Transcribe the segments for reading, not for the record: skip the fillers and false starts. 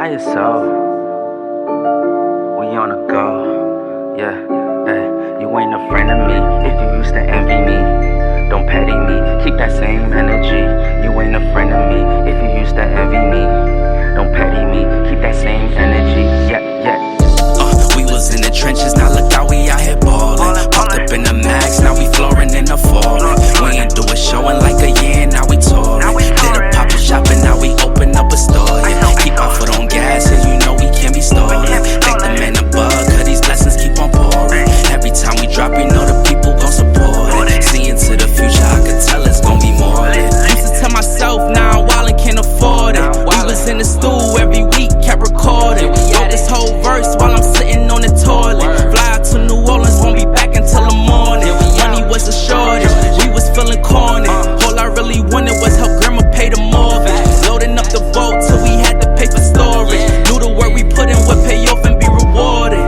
by yourself. We on a go. Yeah, hey, you ain't a friend of me if you used to envy me. Don't petty me, keep that same energy. You ain't a friend of me if you used to envy me. Don't petty me, keep that same energy. Yeah, yeah. We was in the trenches, now look how we out here ballin'. Pumped up in the max, now we flooring in the fallin'. We ain't do a show in like a year, now we touring. Did a pop-up shopping, now we open up a store, yeah. Keep our foot on gas, and you know we can't be stallin'. Thank the man above, cause these blessings keep on pouring. Every time we drop, we know the people gon' support it. See into the future, I could tell it's gon' be more lit. Used to tell myself, now I'm wildin', can't afford it. We was in the stool every week, kept recording. Wrote this whole verse while I'm sitting on the toilet. Fly out to New Orleans, won't be back until the morning. Money was a shortage, we was feeling corny. All I really wanted was help grandma pay the mortgage. Loading up the boat till we had to pay for storage. Knew the work we put in would pay off and be rewarded.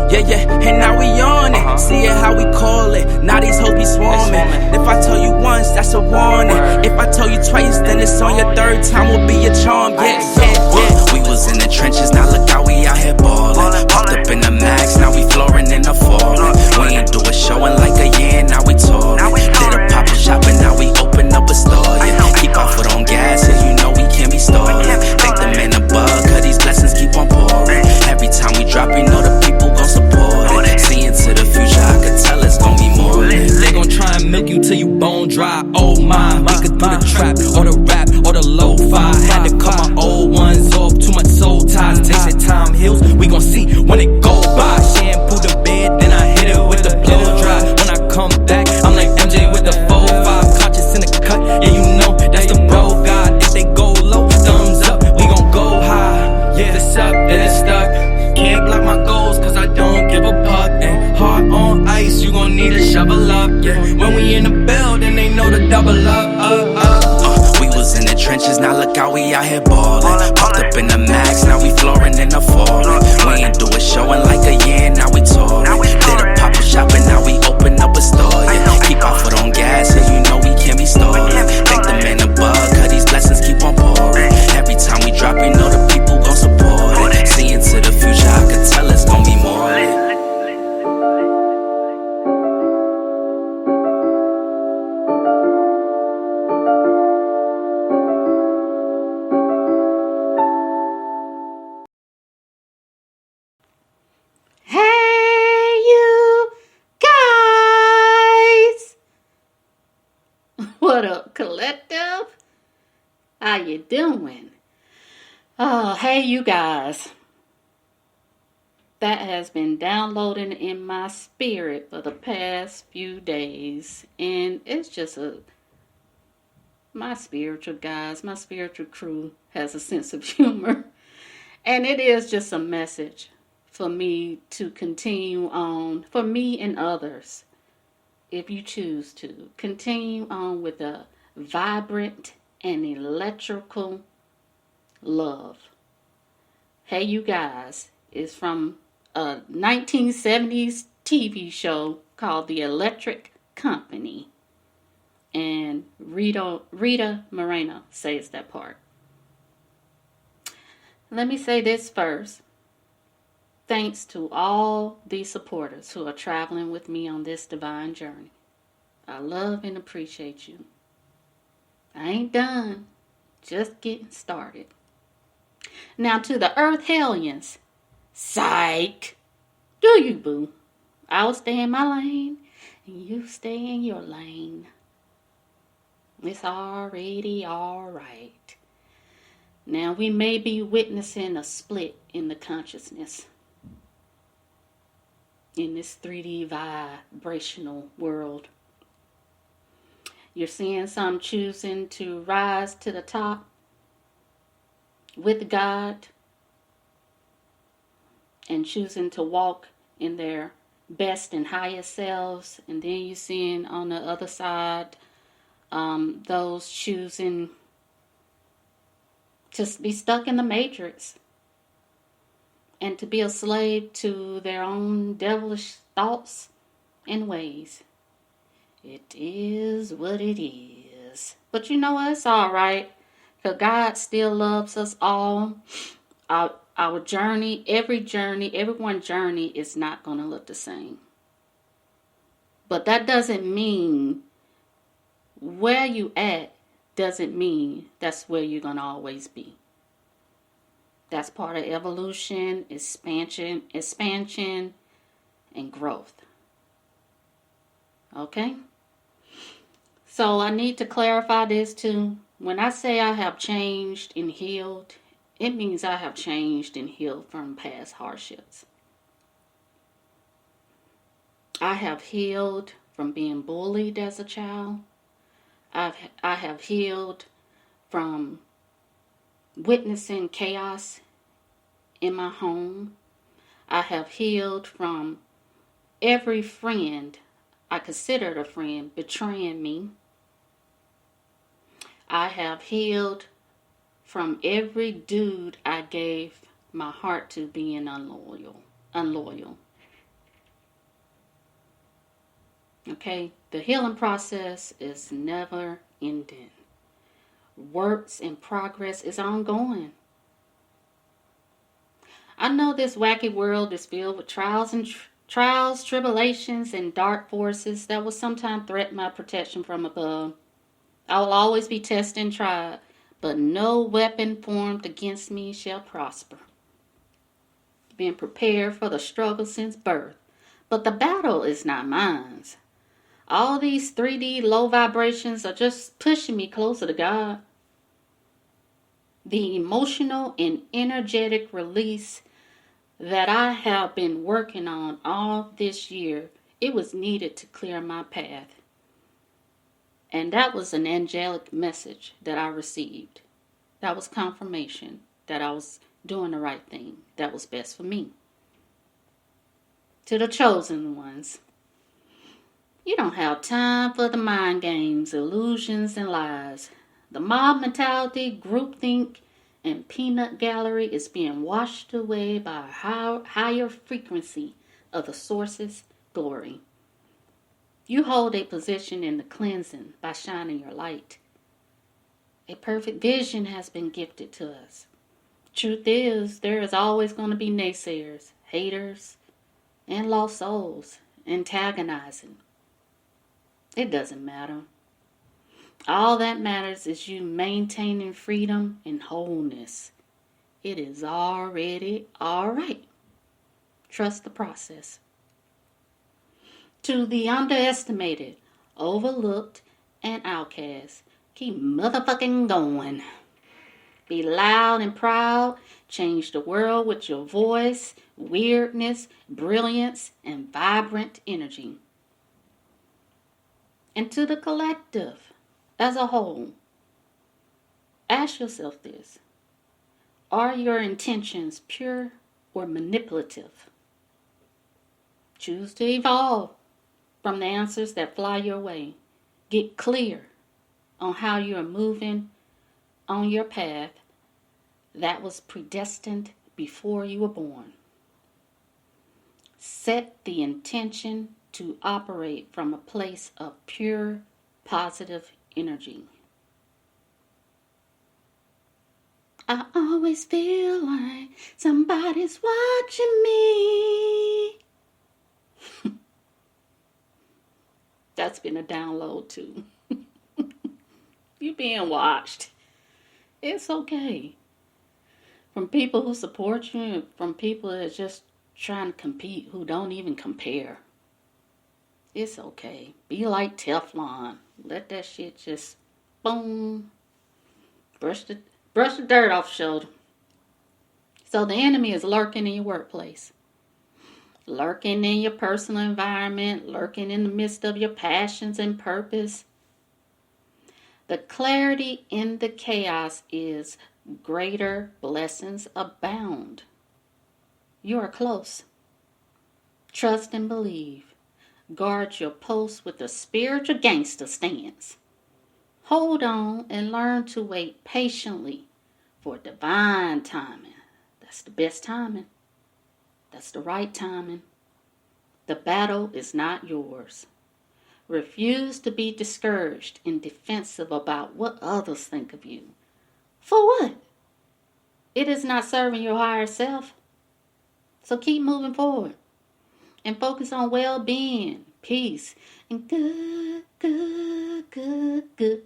Yeah, yeah, and now we on it. See it how we call it. Now these hoes be swarming. If I tell you once, that's a warning. If I tell you twice, then it's on your third time will be a charm. Yeah, yeah, yeah. We was in the trenches, now look how we out here ballin'. Pumped up in the max, now we flooring in the fallin'. We ain't do a show in like a year, now we touring. Did a pop-up shopping, now we open up a store, yeah. Keep our foot on gas, and you know we can't be stallin'. Thank the man above, cause these blessings keep on pouring. Every time we drop, we know the people gon' support it. See into the future, I could tell it's gon' be more lit. They gon' try and milk you till you bone dry. Oh my, we could do the trap, or the rap, or the lo-fi. Had to cut my old ones off, too much soul ties. Takes that time heals, we gon' see when it go by. Shampoo the bed, then I hit it with the blow dry. When I come back, I'm like MJ with the 4-5. Conscious in the cut, yeah you know that's the bro God. If they go low, thumbs up, we gon' go high. Yeah, if it's up, then it's stuck. Can't block my goals cause I don't give a fuck. And heart on ice, you gon' need a shovel up. Yeah, when we in the building, they know the double up. We was in the trenches, now look how we out here ballin'. Pumped up in the max, now we flooring in the fallin'. We ain't do a show in like a year, now we touring. Did a pop-up shopping, now we open up a store, yeah. Keep our foot on gas, and you know we can't be stallin'. Thank the man above, cause these blessings keep on pouring. Every time we drop, we know the people gon' support it. See into the future, I could tell it's gon' be more lit. Hey, you guys! What up, collective? How you doing? Oh, hey, you guys. That has been downloading in my spirit for the past few days. And it's just my spiritual guys, my spiritual crew has a sense of humor. And it is just a message for me to continue on, for me and others, if you choose to, continue on with a vibrant and electrical love. Hey, you guys, is from a 1970s TV show called The Electric Company. And Rita Moreno says that part. Let me say this first. Thanks to all the supporters who are traveling with me on this divine journey. I love and appreciate you. I ain't done. Just getting started. Now to the Earth Hellions. Psych. Do you, boo? I'll stay in my lane and you stay in your lane. It's already alright. Now we may be witnessing a split in the consciousness. In this 3D vibrational world. You're seeing some choosing to rise to the top with God and choosing to walk in their best and highest selves. And then you're seeing on the other side those choosing to be stuck in the matrix and to be a slave to their own devilish thoughts and ways. It is what it is. But you know what? It's all right. Because God still loves us all. Our journey, everyone's journey is not going to look the same. But that doesn't mean where you at doesn't mean that's where you're going to always be. That's part of evolution, expansion, and growth. Okay? So I need to clarify this too. When I say I have changed and healed, it means I have changed and healed from past hardships. I have healed from being bullied as a child. I have healed from witnessing chaos in my home. I have healed from every friend I considered a friend betraying me. I have healed from every dude I gave my heart to being unloyal. Okay, the healing process is never ending. Works in progress is ongoing. I know this wacky world is filled with trials, tribulations, and dark forces that will sometimes threaten my protection from above. I will always be tested and tried, but no weapon formed against me shall prosper. Being prepared for the struggle since birth, but the battle is not mine. All these 3D low vibrations are just pushing me closer to God. The emotional and energetic release that I have been working on all this year, it was needed to clear my path. And that was an angelic message that I received. That was confirmation that I was doing the right thing. That was best for me. To the chosen ones, you don't have time for the mind games, illusions, and lies. The mob mentality, groupthink, and peanut gallery is being washed away by a higher frequency of the source's glory. You hold a position in the cleansing by shining your light. A perfect vision has been gifted to us. Truth is, there is always going to be naysayers, haters, and lost souls, antagonizing. It doesn't matter. All that matters is you maintaining freedom and wholeness. It is already all right. Trust the process. To the underestimated, overlooked, and outcast, keep motherfucking going. Be loud and proud. Change the world with your voice, weirdness, brilliance, and vibrant energy. And to the collective as a whole, ask yourself this. Are your intentions pure or manipulative? Choose to evolve from the answers that fly your way. Get clear on how you are moving on your path that was predestined before you were born. Set the intention to operate from a place of pure, positive energy. I always feel like somebody's watching me. That's been a download too. You being watched. It's okay. From people who support you and from people that are just trying to compete, who don't even compare. It's okay. Be like Teflon. Let that shit just boom. Brush the dirt off your shoulder. So the enemy is lurking in your workplace. Lurking in your personal environment. Lurking in the midst of your passions and purpose. The clarity in the chaos is greater blessings abound. You are close. Trust and believe. Guard your post with a spiritual gangster stance. Hold on and learn to wait patiently for divine timing. That's the best timing. That's the right timing. The battle is not yours. Refuse to be discouraged and defensive about what others think of you. For what? it is not serving your higher self. So keep moving forward and focus on well-being, peace, and good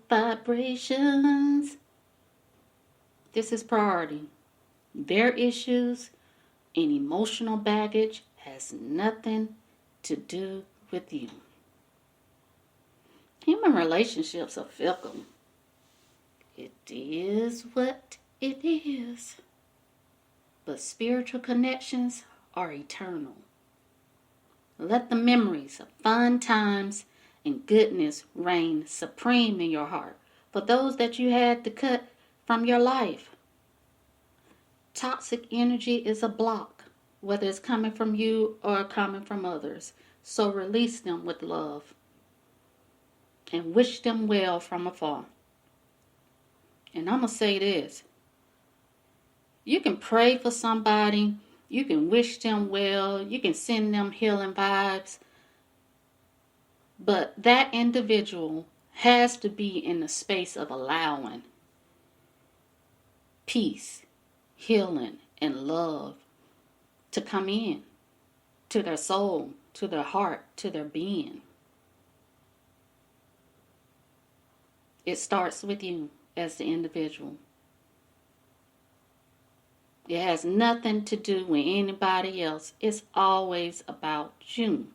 vibrations. This is priority. Their issues and emotional baggage has nothing to do with you. Human relationships are fickle. It is what it is. But spiritual connections are eternal. Let the memories of fun times and goodness reign supreme in your heart for those that you had to cut from your life. Toxic energy is a block, whether it's coming from you or coming from others. So release them with love and wish them well from afar. And I'm going to say this. You can pray for somebody. You can wish them well. You can send them healing vibes. But that individual has to be in the space of allowing peace, healing, and love to come in to their soul, to their heart, to their being. It starts with you as the individual. It has nothing to do with anybody else. It's always about you.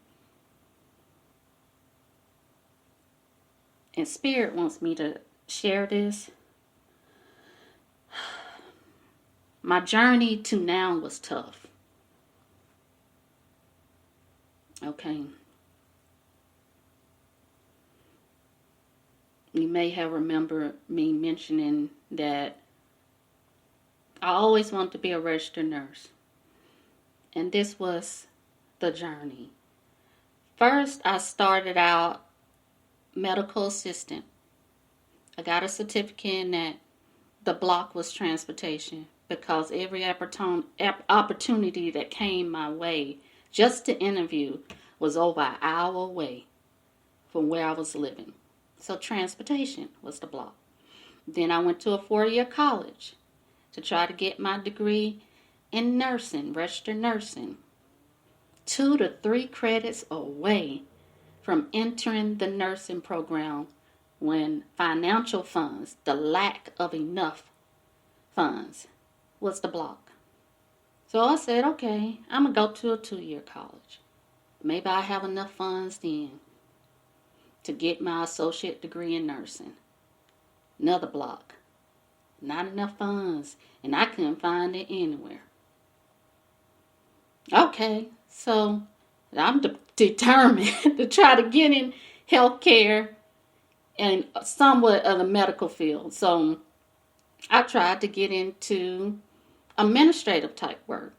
And Spirit wants me to share this. My journey to now was tough. Okay. You may have remembered me mentioning that I always wanted to be a registered nurse. And this was the journey. First, I started out medical assistant. I got a certificate in that. The block was transportation because every opportunity that came my way just to interview was over an hour away from where I was living. So transportation was the block. Then I went to a 4-year college to try to get my degree in nursing, registered nursing. 2 to 3 credits away from entering the nursing program when financial funds, the lack of enough funds, was the block. So I said, okay, I'm going to go to a 2-year college. Maybe I have enough funds then to get my associate degree in nursing. Another block. Not enough funds, and I couldn't find it anywhere. Okay, so I'm determined to try to get in healthcare and somewhat of the medical field. So I tried to get into administrative type work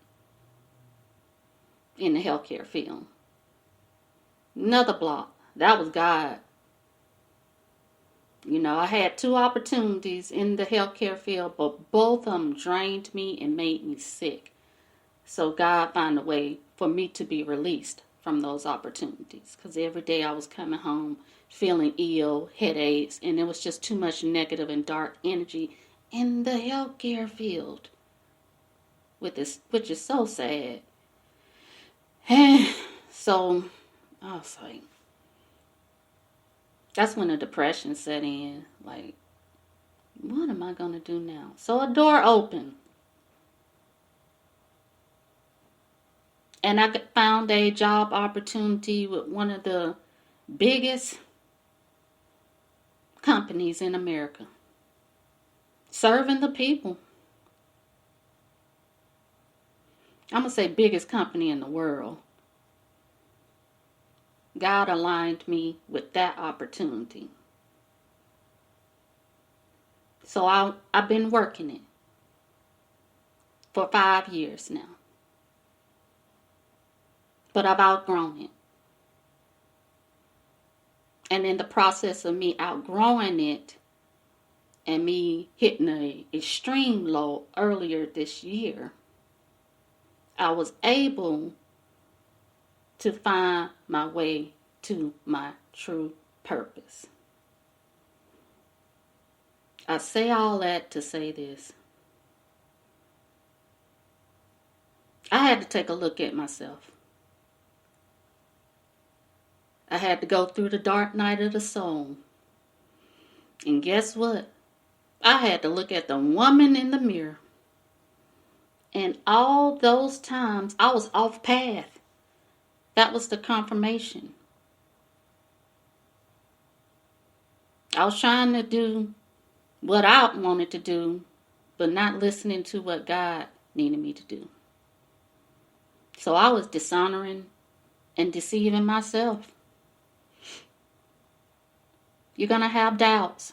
in the healthcare field. Another block. That was God. You know, I had 2 opportunities in the healthcare field, but both of them drained me and made me sick. So God found a way for me to be released from those opportunities. Because every day I was coming home feeling ill, headaches, and there was just too much negative and dark energy in the healthcare field. Which is so sad. So I was like, that's when the depression set in. Like, what am I going to do now? So a door opened. And I found a job opportunity with one of the biggest companies in America. Serving the people. I'm going to say biggest company in the world. God aligned me with that opportunity. So I've been working it for 5 years now. But I've outgrown it. And in the process of me outgrowing it and me hitting an extreme low earlier this year, I was able to find my way to my true purpose. I say all that to say this. I had to take a look at myself. I had to go through the dark night of the soul. And guess what? I had to look at the woman in the mirror. And all those times I was off path. That was the confirmation. I was trying to do what I wanted to do, but not listening to what God needed me to do. So I was dishonoring and deceiving myself. You're going to have doubts,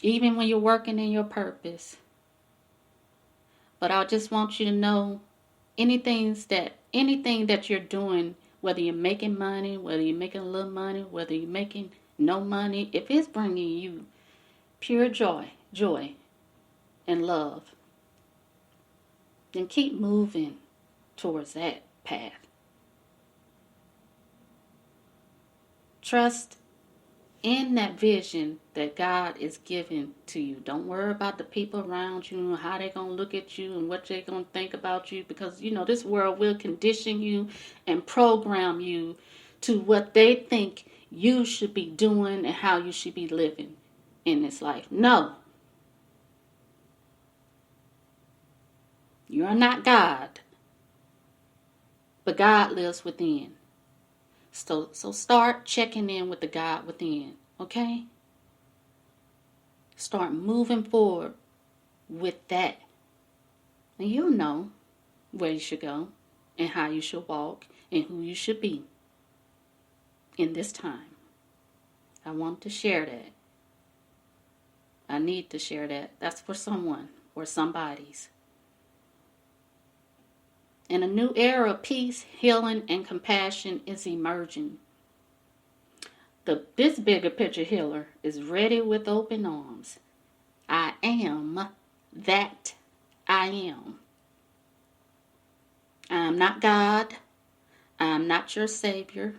even when you're working in your purpose. But I just want you to know anything that you're doing, whether you're making money, whether you're making a little money, whether you're making no money, if it's bringing you pure joy, and love, then keep moving towards that path. Trust in that vision that God is giving to you. Don't worry about the people around you and how they're going to look at you and what they're going to think about you, because this world will condition you and program you to what they think you should be doing and how you should be living in this life. No. You are not God, but God lives within. So start checking in with the God within, okay? Start moving forward with that. And you'll know where you should go and how you should walk and who you should be in this time. I want to share that. I need to share that. That's for someone or somebody's. And a new era of peace, healing, and compassion is emerging. This bigger picture healer is ready with open arms. I am that I am. I am not God. I am not your Savior.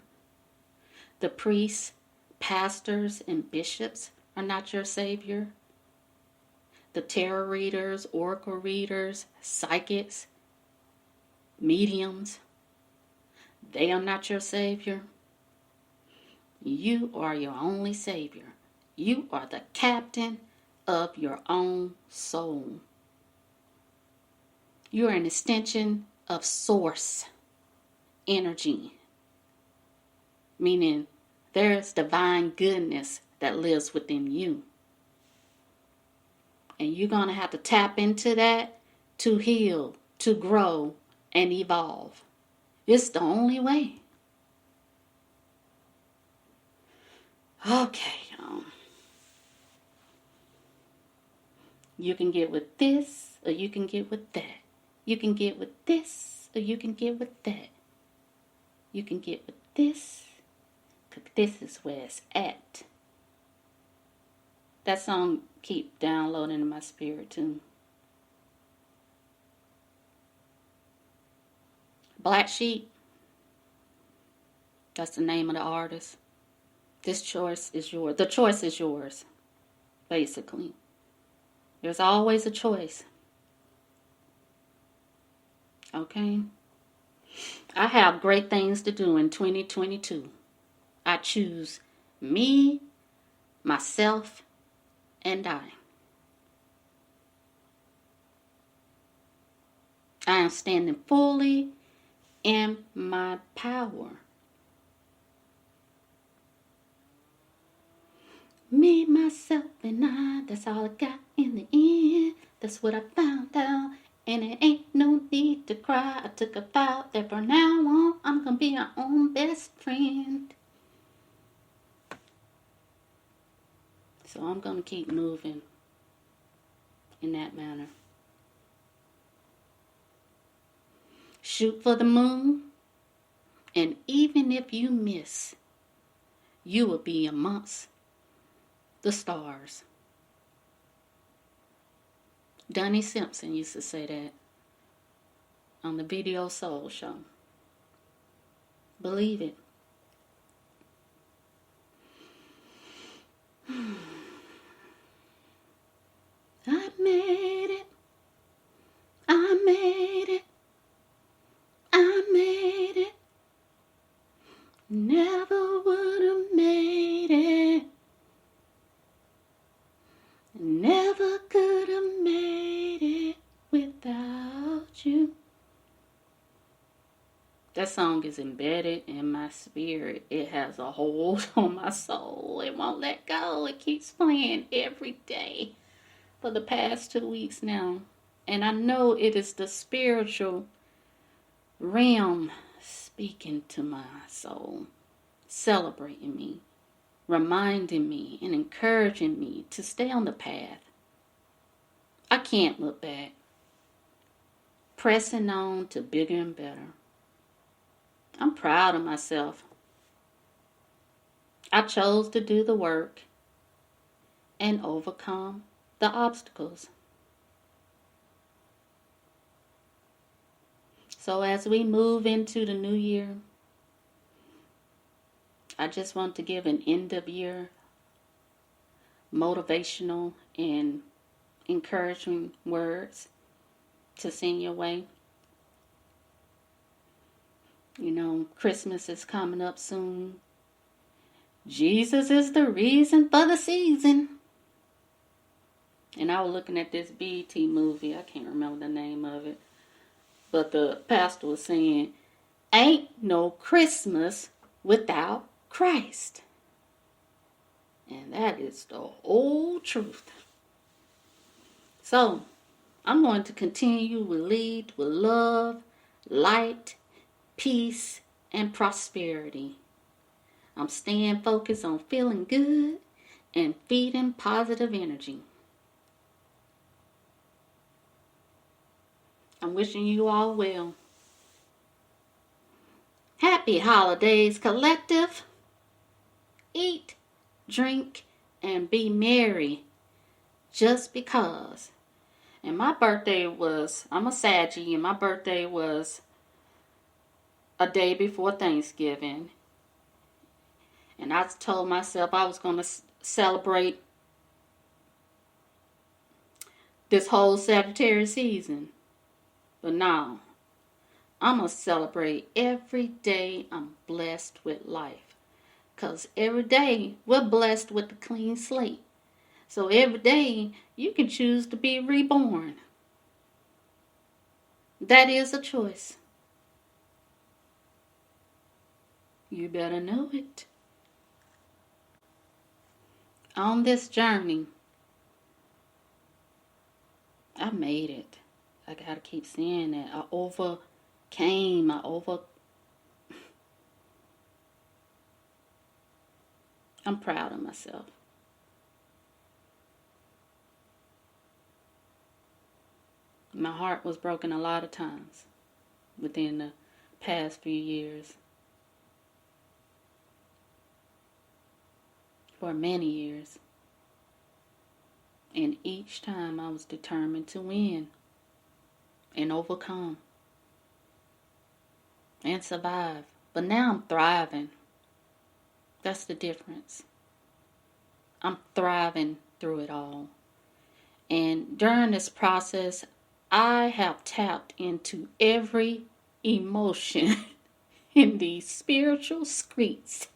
The priests, pastors, and bishops are not your Savior. The tarot readers, oracle readers, psychics, mediums, they are not your Savior. You are your only Savior. You are the captain of your own soul. You are an extension of source energy, meaning there's divine goodness that lives within you. And you're going to have to tap into that to heal, to grow, and evolve. It's the only way. Okay, you can get with this, or you can get with that. You can get with this, or you can get with that. You can get with this, because this is where it's at. That song keep downloading in my spirit too. Black Sheep, that's the name of the artist. This choice is yours. The choice is yours, basically. There's always a choice. Okay? I have great things to do in 2022. I choose me, myself, and I. I am standing fully in my power. Me, myself, and I, that's all I got in the end. That's what I found out, and it ain't no need to cry. I took a vow that from now on, I'm gonna be my own best friend. So I'm gonna keep moving in that manner. Shoot for the moon, and even if you miss, you will be amongst the stars. Donnie Simpson used to say that on the Video Soul Show. Believe it. I made it. I made it. That song is embedded in my spirit. It has a hold on my soul. It won't let go. It keeps playing every day for the past 2 weeks now. And I know it is the spiritual realm speaking to my soul, celebrating me, reminding me, and encouraging me to stay on the path. I can't look back. Pressing on to bigger and better. I'm proud of myself. I chose to do the work and overcome the obstacles. So as we move into the new year, I just want to give an end of year motivational and encouraging words to send your way. You know, Christmas is coming up soon. Jesus is the reason for the season. And I was looking at this BET movie. I can't remember the name of it. But the pastor was saying, ain't no Christmas without Christ. And that is the whole truth. So, I'm going to continue to lead with love, light, peace, and prosperity. I'm staying focused on feeling good and feeding positive energy. I'm wishing you all well. Happy holidays, collective. Eat, drink, and be merry just because. And my birthday was, I'm a Saggy, and my birthday was a day before Thanksgiving. And I told myself I was going to celebrate this whole Sagittarius season. But now, I'm going to celebrate every day I'm blessed with life. Because every day we're blessed with a clean slate. So every day you can choose to be reborn. That is a choice. You better know it. On this journey, I made it. I gotta keep saying that. I'm proud of myself. My heart was broken a lot of times within the past few years. For many years. And each time I was determined to win and overcome and survive. But now I'm thriving. That's the difference. I'm thriving through it all. And during this process, I have tapped into every emotion in these spiritual streets.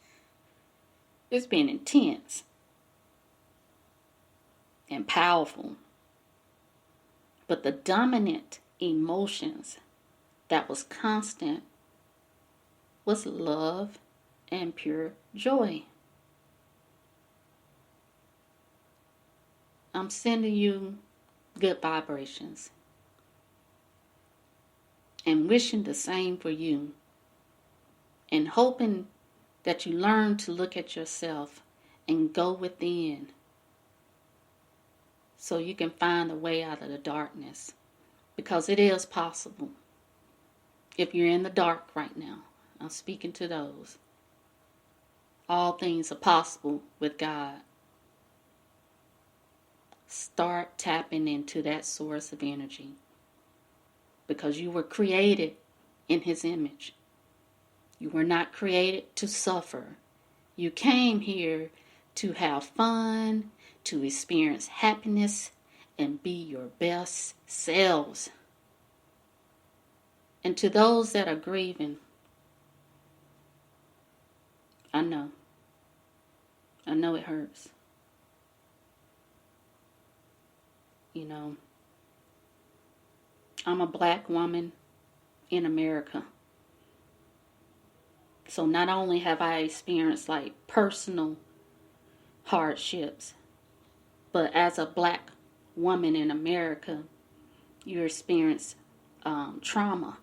It's been intense and powerful. But the dominant emotions that was constant was love and pure joy. I'm sending you good vibrations and wishing the same for you, and hoping that you learn to look at yourself and go within so you can find a way out of the darkness, because it is possible. If you're in the dark right now, I'm speaking to those. All things are possible with God. Start tapping into that source of energy, because you were created in His image. You were not created to suffer. You came here to have fun, to experience happiness, and be your best selves. And to those that are grieving, I know it hurts. You know, I'm a black woman in America. So not only have I experienced like personal hardships, but as a black woman in America, you experience trauma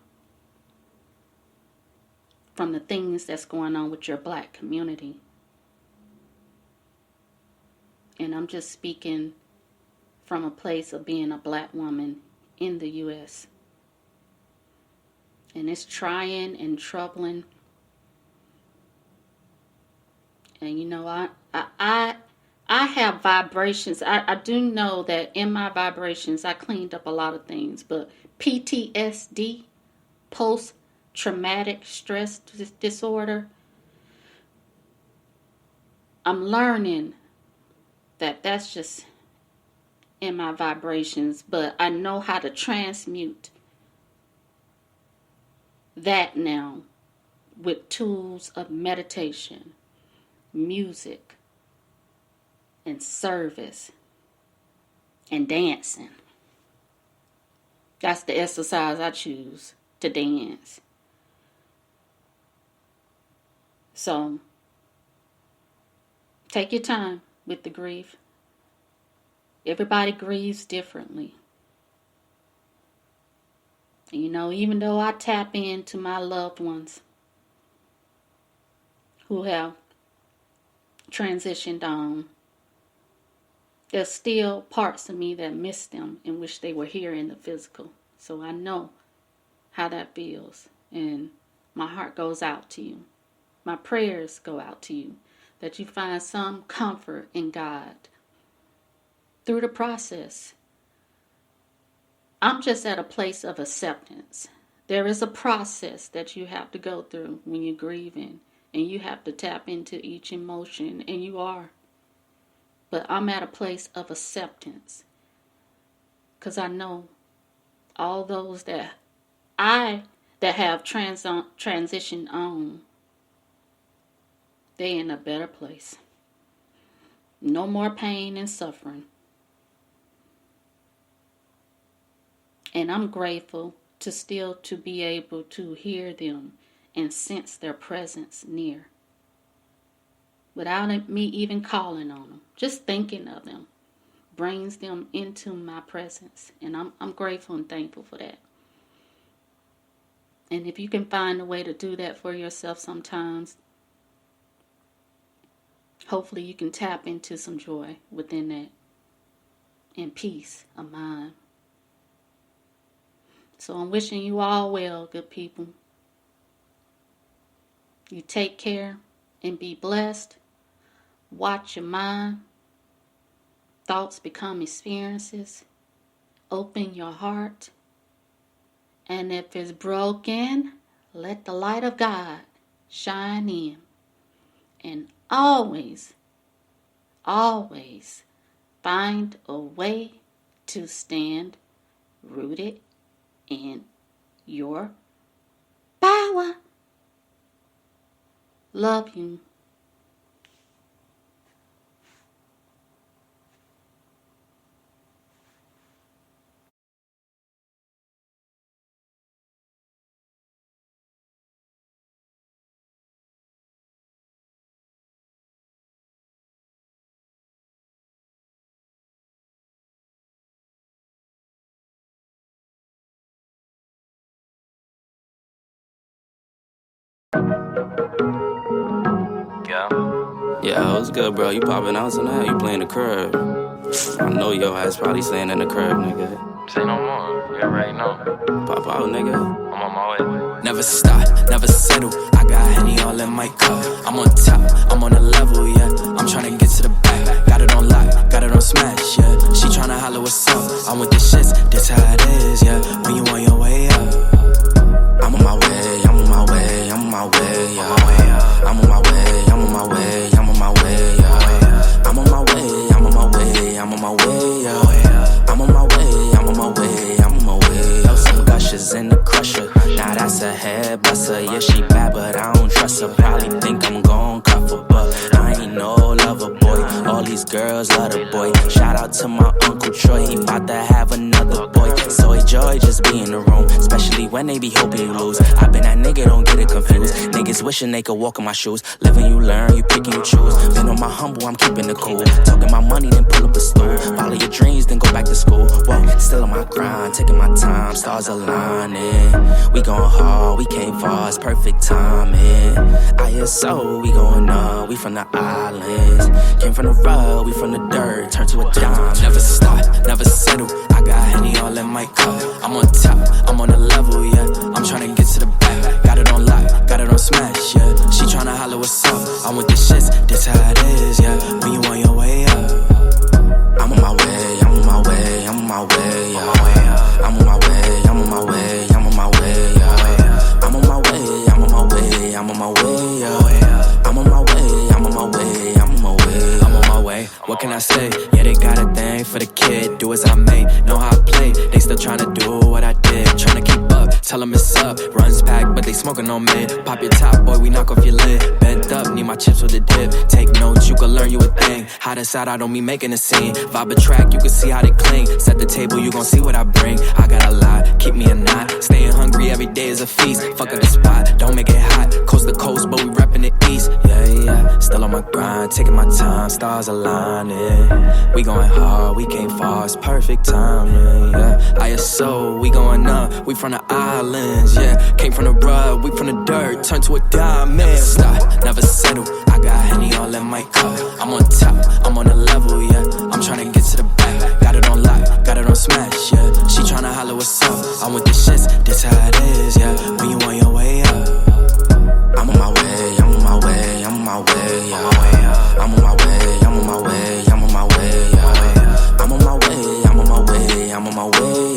from the things that's going on with your black community. And I'm just speaking from a place of being a black woman in the U.S. And it's trying and troubling. And you know, I have vibrations. I do know that in my vibrations, I cleaned up a lot of things. But PTSD, post-traumatic stress disorder, I'm learning that that's just in my vibrations. But I know how to transmute that now with tools of meditation, music, and service, and dancing. That's the exercise I choose, to dance. So, take your time with the grief. Everybody grieves differently. And you know, even though I tap into my loved ones who have transitioned on, there's still parts of me that miss them and wish they were here in the physical. So I know how that feels. And my heart goes out to you. My prayers go out to you, that you find some comfort in God through the process. I'm just at a place of acceptance. There is a process that you have to go through when you're grieving. And you have to tap into each emotion. And you are. But I'm at a place of acceptance. Because I know all those that have transitioned on, they're in a better place. No more pain and suffering. And I'm grateful to be able to hear them and sense their presence near. Without me even calling on them. Just thinking of them brings them into my presence. And I'm grateful and thankful for that. And if you can find a way to do that for yourself sometimes, hopefully you can tap into some joy within that and peace of mind. So I'm wishing you all well, good people. You take care and be blessed. Watch your mind. Thoughts become experiences. Open your heart. And if it's broken, let the light of God shine in. And always, always find a way to stand rooted in your power. Love you. Yeah, what's good, bro? You popping out tonight? You playing the crib? I know your ass probably staying in the crib, nigga. Say no more, you already know. Pop out, nigga. I'm on my way. Never stop, never settle. I got Henny all in my cup. I'm on top, I'm on a level, yeah. I'm tryna get to the back. Got it on lock, got it on smash, yeah. She tryna holler what's up. I'm with the shits, this how it is, yeah. When you on your way up. I'm on my way, I'm on my way, I'm on my way, yeah. I'm on my way, I'm on my way, I'm on my way, yeah. I'm on my way, I'm on my way, I'm on my way, yeah. I'm on my way, I'm on my way, I'm on my way. Yo, some gushers in the crusher. Now that's a head buster. Yeah, she bad, but I don't trust her. Probably think I'm gon' cuff her, but I ain't no lover boy. All these girls love the boy. Shout out to my Uncle Troy, he bout to have another boy. So enjoy just be in the room, especially when they be hoping you lose. I been that nigga, don't get it confused. Niggas wishing they could walk in my shoes. Living you learn, you pick and you choose. Been on my humble, I'm keeping it cool. Talking my money, then pull up a stool. Follow your dreams, then go back to school. Whoa, still on my grind, taking my time, stars aligning. We going hard, we came far, it's perfect timing. ISO, we going up, we from the islands. Came from the rug, we from the dirt, turned to a dime. Never stop, never settle. I got Henny all in my cup. I'm on top, I'm on the level, yeah. I'm tryna get to the back. Got it on lock, got it on smash, yeah. She tryna holler what's up. I'm with the shits, this how it is, yeah. When you on your way up, I'm on my way, I'm on my way, I'm on my way, yeah. I'm on my way, I'm on my way, I'm on my way, yeah. I'm on my way, I'm on my way, I'm on my way, yeah. I'm on my way, I'm on my way, I'm on my way, I'm on my way. What can I say? Yeah, they got a thing for the kid. Do as I may, know how I play. They still tryna do what I did, tryna keep up. Tell them it's up, runs packed, but they smoking on mid. Pop your top, boy, we knock off your lid. Bent up, need my chips with a dip. Take notes, you can learn you a thing. Hot inside, I don't mean making a scene. Vibe a track, you can see how they cling. Set the table, you gon' see what I bring. I got a lot, keep me a knot. Staying hungry every day is a feast. Fuck up the spot, don't make it hot. Coast to coast, but we reppin' the east. Yeah, yeah, still on my grind, taking my time. Stars aligning. We going hard, we came far, it's perfect timing. Yeah, ISO, we going up, we from the islands. Yeah, came from the rug, we from the dirt, turned to a diamond. Never stop, never settle. I got Henny all in my cup. I'm on top, I'm on the level, yeah. I'm tryna get to the back. Got it on lock, got it on smash, yeah. She tryna holler what's up. I'm with the shits, this how it is, yeah. When you on your way up, I'm on my way, I'm on my way, I'm on my way, yeah. I'm on my way, I'm on my way, I'm on my way, yeah. I'm on my way, I'm on my way, I'm on my way.